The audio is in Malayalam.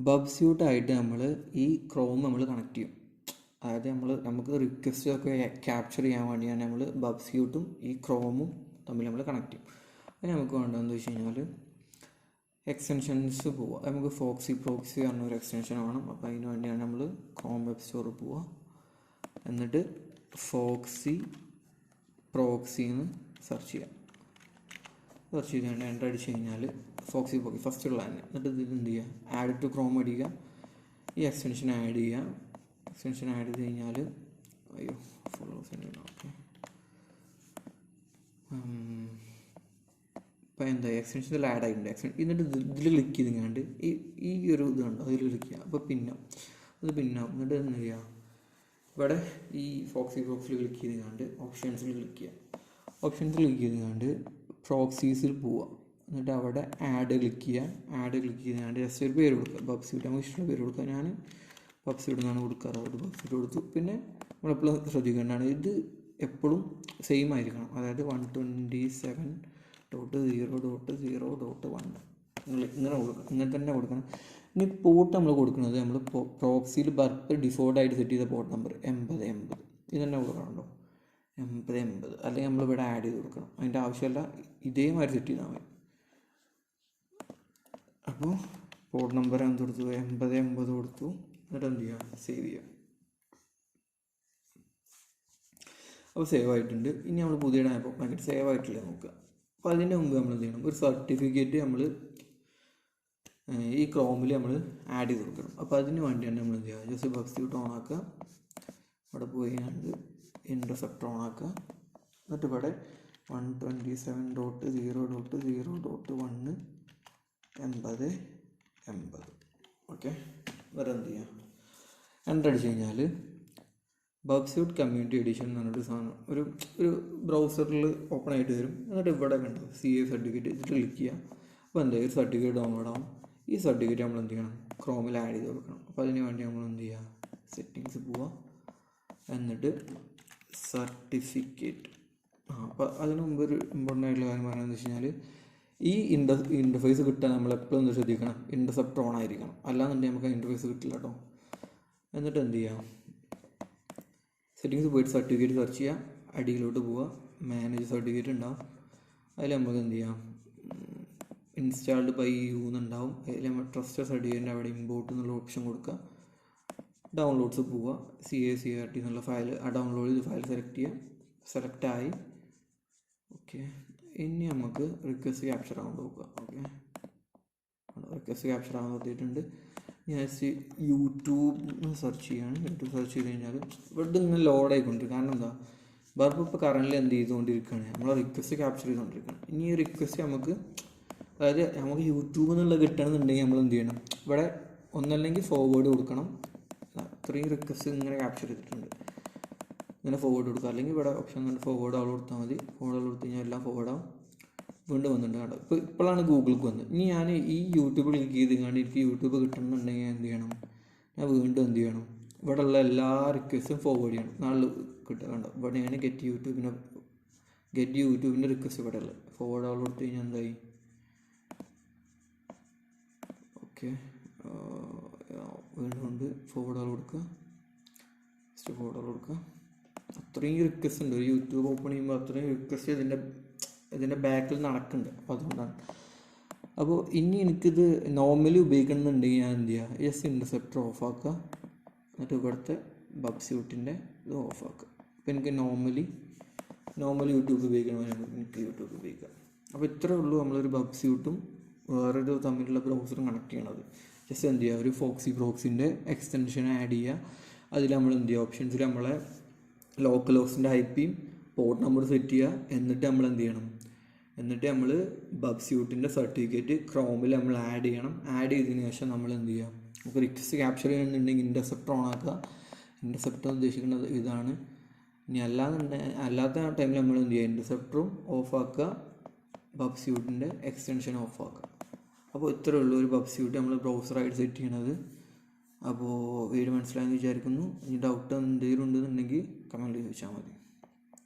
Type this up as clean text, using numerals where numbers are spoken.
ബബ് സ്യൂട്ടായിട്ട് നമ്മൾ ഈ ക്രോം നമ്മൾ കണക്ട് ചെയ്യും. അതായത് നമുക്ക് റിക്വസ്റ്റ് ഒക്കെ ക്യാപ്ചർ ചെയ്യാൻ വേണ്ടിയാണ് നമ്മൾ ബബ് സ്യൂട്ടും ഈ ക്രോമും തമ്മിൽ നമ്മൾ കണക്ട് ചെയ്യും. അതിന് നമുക്ക് വേണ്ടതെന്ന് വെച്ച് കഴിഞ്ഞാൽ എക്സ്റ്റൻഷൻസ് പോവുക. നമുക്ക് ഫോക്സി പ്രോക്സി പറഞ്ഞൊരു എക്സ്റ്റൻഷൻ വേണം. അപ്പോൾ അതിന് വേണ്ടിയാണ് നമ്മൾ ക്രോം വെബ് സ്റ്റോറിൽ പോവുക. എന്നിട്ട് ഫോക്സി പ്രോക്സിന്ന് സെർച്ച് ചെയ്യാം. സെർച്ച് ചെയ്തുകൊണ്ട് എൻ്റർ അടിച്ച് കഴിഞ്ഞാൽ ഫോക്സി പ്രോക്സി ഫസ്റ്റുള്ള തന്നെ. എന്നിട്ട് ഇതിൽ എന്ത് ചെയ്യുക, ആഡ് ടു ക്രോം അടിക്കുക. ഈ എക്സ്റ്റൻഷൻ ആഡ് ചെയ്യുക. എക്സ്റ്റൻഷൻ ആഡ് ചെയ്ത് കഴിഞ്ഞാൽ ഓക്കെ ഇപ്പോൾ എന്താ എക്സ്റ്റൻഷനിൽ ആഡ് ആയിട്ടുണ്ട്. എന്നിട്ട് ഇതിൽ ക്ലിക്ക് ചെയ്തുകൊണ്ട് ഈ ഒരു ഇത് കണ്ടോ, അതിൽ ക്ലിക്ക് ചെയ്യുക. അപ്പോൾ പിന്നാവും. എന്നിട്ട് എന്ത് ചെയ്യുക, ഇവിടെ ഈ ഫോക്സി പ്രോക്സിൽ ക്ലിക്ക് ചെയ്തുകൊണ്ട് ഓപ്ഷൻസിൽ ക്ലിക്ക് ചെയ്യുക. ഓപ്ഷൻസിൽ ക്ലിക്ക് ചെയ്തുകൊണ്ട് പ്രോക്സീസിൽ പോവുക. എന്നിട്ട് അവിടെ ആഡ് ക്ലിക്ക് ചെയ്യുക. ആഡ് ക്ലിക്ക് ചെയ്തുകൊണ്ട് ജസ്റ്റ് ഒരു പേര് കൊടുക്കുക. ബബ് സ്യൂട്ട് നമുക്ക് ഇഷ്ടമുള്ള പേര് കൊടുക്കുക. ഞാൻ ബബ് സ്യൂട്ട് എന്നാണ് കൊടുക്കാറ്. അവിടെ ബബ് സ്യൂട്ട് കൊടുത്തു. പിന്നെ നമ്മളെപ്പോഴും ശ്രദ്ധിക്കേണ്ടതാണ്, ഇത് എപ്പോഴും സെയിം ആയിരിക്കണം. അതായത് 127.0.0.1 ഇങ്ങനെ കൊടുക്കണം. ഇങ്ങനെ തന്നെ കൊടുക്കണം. ഇനി പോർട്ട് നമ്മൾ കൊടുക്കുന്നത് നമ്മൾ പ്രോക്സിയിൽ ബർത്ത് ഡിഫോൾട്ടായിട്ട് സെറ്റ് ചെയ്ത പോർട്ട് നമ്പർ 8080 ഇത് തന്നെ കൊടുക്കണമല്ലോ, 8080. അല്ലെങ്കിൽ നമ്മളിവിടെ ആഡ് ചെയ്ത് കൊടുക്കണം. അതിൻ്റെ ആവശ്യമല്ല, ഇതേമാതിരി സെറ്റ് ചെയ്താൽ മതി. അപ്പോൾ പോർട്ട് നമ്പർ എന്ത് കൊടുത്തു, 8080 കൊടുത്തു. എന്നിട്ട് എന്ത് ചെയ്യുക, സേവ് ചെയ്യുക. അപ്പോൾ സേവ് ആയിട്ടുണ്ട്. ഇനി നമ്മൾ പുതിയ ആപ്പ് പാക്കറ്റ് സേവ് ആയിട്ടില്ല നോക്കുക. അപ്പോൾ അതിൻ്റെ മുമ്പ് നമ്മൾ എന്ത് ചെയ്യണം, ഒരു സർട്ടിഫിക്കറ്റ് നമ്മൾ ഈ ക്രോമിൽ നമ്മൾ ആഡ് ചെയ്ത് കൊടുക്കണം. അപ്പോൾ അതിന് വേണ്ടിയാണ് നമ്മൾ എന്ത് ചെയ്യുക, ജസ്റ്റ് ബബ് സ്യൂട്ട് ഓൺ ആക്കുക. ഇവിടെ പോയി ഇൻ്റർസെപ്റ്റർ ഓൺ ആക്കുക. എന്നിട്ട് ഇവിടെ 127.0.0.1 8080 ഓക്കെ. വേറെ എന്ത് ചെയ്യുക, എൻ്റർ അടിച്ച് കഴിഞ്ഞാൽ ബബ് സ്യൂട്ട് കമ്മ്യൂണിറ്റി എഡിഷൻ എന്ന് പറഞ്ഞൊരു സാധനം ഒരു ബ്രൗസറിൽ ഓപ്പൺ ആയിട്ട് വരും. എന്നിട്ട് ഇവിടെ കണ്ടു CA സർട്ടിഫിക്കറ്റ് ഇതിൽ ക്ലിക്ക് ചെയ്യുക. അപ്പോൾ എന്താ ഒരു സർട്ടിഫിക്കറ്റ് ഡൗൺലോഡ് ആവും. ഈ സർട്ടിഫിക്കറ്റ് നമ്മൾ എന്ത് ചെയ്യണം, ക്രോമിൽ ആഡ് ചെയ്ത് കൊടുക്കണം. അപ്പോൾ അതിന് വേണ്ടി നമ്മൾ എന്ത് ചെയ്യുക, സെറ്റിങ്സ് പോവുക. എന്നിട്ട് സർട്ടിഫിക്കറ്റ് അപ്പോൾ അതിന് മുമ്പ് ഒരു ഇമ്പോർട്ടൻ്റ് ആയിട്ടുള്ള കാര്യം പറയുന്നത് വെച്ച് കഴിഞ്ഞാൽ ഈ ഇൻ്റർഫേസ് കിട്ടാൻ നമ്മൾ എപ്പോഴും ഒന്ന് ശ്രദ്ധിക്കണം, ഇൻ്റർസെപ്റ്റർ ഓൺ ആയിരിക്കണം. അല്ലാന്നുണ്ടെങ്കിൽ നമുക്ക് ഇൻ്റർഫേസ് കിട്ടില്ല കേട്ടോ. എന്നിട്ട് എന്ത് ചെയ്യുക, സെറ്റിങ്സ് പോയിട്ട് സർട്ടിഫിക്കറ്റ് സെർച്ച് ചെയ്യുക. അടിയിലോട്ട് പോവുക. മാനേജ് സർട്ടിഫിക്കറ്റ് ഉണ്ടാവും. അതിൽ നമുക്ക് എന്ത് ചെയ്യാം, ഇൻസ്റ്റാൾഡ് ബൈ യു എന്നുണ്ടാവും. അതിൽ നമ്മൾ ട്രസ്റ്റഡ് സർട്ടിഫിക്കറ്റിൻ്റെ അവിടെ ഇമ്പോർട്ട് എന്നുള്ള ഓപ്ഷൻ കൊടുക്കുക. ഡൗൺലോഡ്സ് പോവുക. CACRT എന്നുള്ള ഫയൽ ഡൗൺലോഡ് ചെയ്ത് ഫയൽ സെലക്ട് ചെയ്യുക. സെലക്ട് ആയി. ഓക്കെ. ഇനി നമുക്ക് റിക്വസ്റ്റ് ക്യാപ്ചർ ആവാൻ നോക്കുക. ഓക്കെ, റിക്വസ്റ്റ് ക്യാപ്ചർ ആവാൻ നോക്കിയിട്ടുണ്ട്. ഞാൻ യൂട്യൂബ് സെർച്ച് ചെയ്യാണ്. യൂട്യൂബ് സെർച്ച് ചെയ്ത് കഴിഞ്ഞാൽ ഇവിടെ ഇങ്ങനെ ലോഡ് ആയിക്കൊണ്ടിരിക്കും. കാരണം എന്താ, ബർബ് ഇപ്പോൾ കറൻറ്റ്ലി എന്ത് ചെയ്തുകൊണ്ടിരിക്കുകയാണ്, നമ്മൾ റിക്വസ്റ്റ് ക്യാപ്ചർ ചെയ്തുകൊണ്ടിരിക്കുകയാണ്. ഇനി ഈ റിക്വസ്റ്റ് നമുക്ക്, അതായത് നമുക്ക് യൂട്യൂബ് എന്നുള്ള കിട്ടണമെന്നുണ്ടെങ്കിൽ നമ്മൾ എന്ത് ചെയ്യണം, ഇവിടെ ഒന്നല്ലെങ്കിൽ ഫോർവേഡ് കൊടുക്കണം. ഇത്രയും റിക്വസ്റ്റ് ഇങ്ങനെ ക്യാപ്ചർ ചെയ്തിട്ടുണ്ട്, ഇങ്ങനെ ഫോർവേഡ് കൊടുക്കുക. അല്ലെങ്കിൽ ഇവിടെ ഓപ്ഷൻ ഫോർവേഡ് ആൾ കൊടുത്താൽ മതി. ഫോർവേഡ് കൊടുത്തു കഴിഞ്ഞാൽ എല്ലാം ഫോർവേഡ് ആവും. വീണ്ടും വന്നിട്ടുണ്ട് കേട്ടോ. ഇപ്പോഴാണ് ഗൂഗിൾക്ക് വന്നത്. ഇനി ഞാൻ ഈ യൂട്യൂബ് ക്ലിക്ക് ചെയ്ത് കണ്ട് എനിക്ക് യൂട്യൂബ് കിട്ടണമെന്നുണ്ടെങ്കിൽ എന്ത് ചെയ്യണം, ഞാൻ വീണ്ടും എന്ത് ചെയ്യണം, ഇവിടെ ഉള്ള എല്ലാ റിക്വസ്റ്റും ഫോർവേഡ് ചെയ്യണം. നാളെ കിട്ടുക കണ്ടോ, ഇവിടെയാണ് ഗെറ്റ് യൂട്യൂബിൻ്റെ റിക്വസ്റ്റ് ഇവിടെ ഉള്ളത്. ഫോർവേഡ് ആൾ കൊടുത്തു കഴിഞ്ഞാൽ എന്തായി, ഓക്കെ. വീണ്ടും കൊണ്ട് ഫോർവേഡ് ആൾ കൊടുക്കുക. ജസ്റ്റ് ഫോർവേഡ് ആൾ കൊടുക്കുക. അത്രയും റിക്വസ്റ്റ് ഉണ്ട്. ഒരു യൂട്യൂബ് ഓപ്പൺ ചെയ്യുമ്പോൾ അത്രയും റിക്വസ്റ്റ് ഇതിൻ്റെ ബാക്കിൽ നടക്കുന്നുണ്ട്. അപ്പോൾ അതുകൊണ്ടാണ്. അപ്പോൾ ഇനി എനിക്കിത് നോർമലി ഉപയോഗിക്കണമെന്നുണ്ടെങ്കിൽ ഞാൻ എന്ത് ചെയ്യുക, ജസ്റ്റ് ഇൻ്റർസെപ്റ്റർ ഓഫ് ആക്കുക. എന്നിട്ട് ഇവിടുത്തെ ബബ് സ്യൂട്ടിൻ്റെ ഇത് ഓഫ് ആക്കുക. അപ്പോൾ എനിക്ക് നോർമലി യൂട്യൂബ് ഉപയോഗിക്കണമെങ്കിൽ എനിക്ക് യൂട്യൂബ് ഉപയോഗിക്കാം. അപ്പോൾ ഇത്രയേ ഉള്ളൂ നമ്മളൊരു ബബ് സ്യൂട്ടും വേറൊരു തമ്മിലുള്ള ബ്രൗസറും കണക്ട് ചെയ്യണത്. ജസ്റ്റ് എന്ത് ചെയ്യുക, ഒരു ഫോക്സി പ്രോക്സിൻ്റെ എക്സ്റ്റൻഷൻ ആഡ് ചെയ്യുക. അതിൽ നമ്മൾ എന്ത് ചെയ്യുക, ഓപ്ഷൻസിൽ നമ്മളെ ലോക്കൽ ഹോസ്റ്റിൻ്റെ IPയും പോർട്ട് നമ്പർ സെറ്റ് ചെയ്യുക. എന്നിട്ട് നമ്മൾ എന്ത് ചെയ്യണം, എന്നിട്ട് നമ്മൾ ബബ് സ്യൂട്ടിൻ്റെ സർട്ടിഫിക്കറ്റ് ക്രോമിൽ നമ്മൾ ആഡ് ചെയ്യണം. ആഡ് ചെയ്തതിന് ശേഷം നമ്മൾ എന്ത് ചെയ്യുക, നമുക്ക് റിക്വസ്റ്റ് ക്യാപ്ചർ ചെയ്യണമെന്നുണ്ടെങ്കിൽ ഇൻ്റർസെപ്റ്റർ ഓൺ ആക്കുക. ഇൻ്റർസെപ്റ്റർ ഉദ്ദേശിക്കുന്നത് ഇതാണ്. ഇനി അല്ലാത്ത ടൈമിൽ നമ്മൾ എന്ത് ചെയ്യുക, ഇൻ്റർസെപ്റ്ററും ഓഫ് ആക്കുക, ബബ് സ്യൂട്ടിൻ്റെ എക്സ്റ്റൻഷൻ ഓഫ് ആക്കുക. അപ്പോൾ ഇത്രയേ ഉള്ളൂ ഒരു ബബ് സ്യൂട്ട് നമ്മൾ ബ്രൗസറായിട്ട് സെറ്റ് ചെയ്യണത്. അപ്പോൾ വീഡിയോ മനസ്സിലായെന്ന് വിചാരിക്കുന്നു. ഇനി ഡൗട്ട് എന്തെങ്കിലും ഉണ്ടെന്നുണ്ടെങ്കിൽ കമൻറ്റിൽ ചോദിച്ചാൽ മതി.